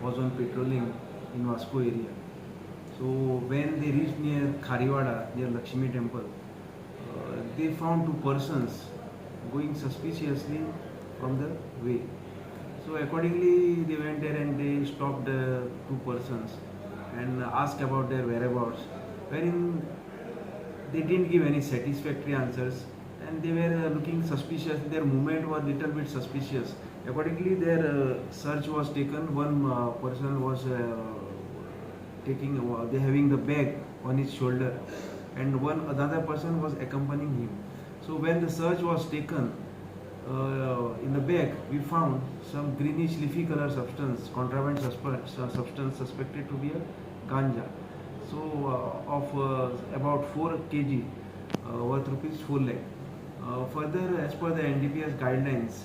was on patrolling in Vasco area. So when they reached near Khariwada, near Lakshmi temple, they found two persons going suspiciously from the way. So accordingly they went there and they stopped the two persons and asked about their whereabouts, wherein they didn't give any satisfactory answers and they were looking suspicious. Their movement was little bit suspicious. Accordingly, their search was taken. One person was they having the bag on his shoulder, and another person was accompanying him. So when the search was taken, in the bag we found some greenish leafy color substance, contraband substance suspected to be a ganja. So of about 4 kg, worth rupees 4 lakh. Further, as per the NDPS guidelines,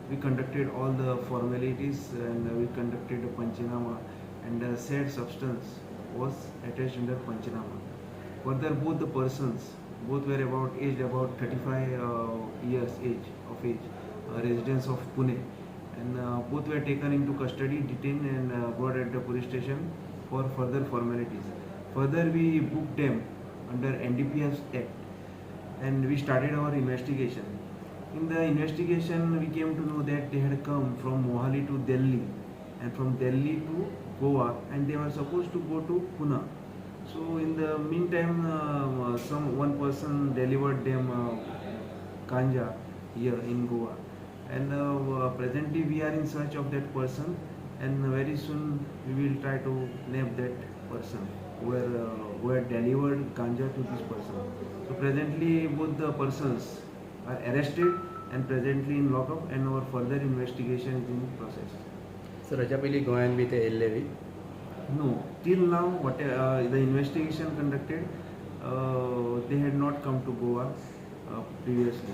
we conducted all the formalities and we conducted a Panchanama, and the said substance was attached under Panchanama. Further, both the persons, both were aged about 35 years of age, residents of Pune, and both were taken into custody, detained and brought at the police station for further formalities. Further, we booked them under NDPS Act and we started our investigation. In the investigation, we came to know that they had come from Mohali to Delhi and from Delhi to Goa, and they were supposed to go to Pune. So in the meantime, one person delivered them ganja here in Goa, and presently we are in search of that person, and very soon we will try to nab that person who had delivered ganja to this person. So presently both the persons are arrested and presently in lockup, and our further investigation is in process. So Raja Pili Goan with LAV? No, till now what the investigation conducted, they had not come to Goa previously.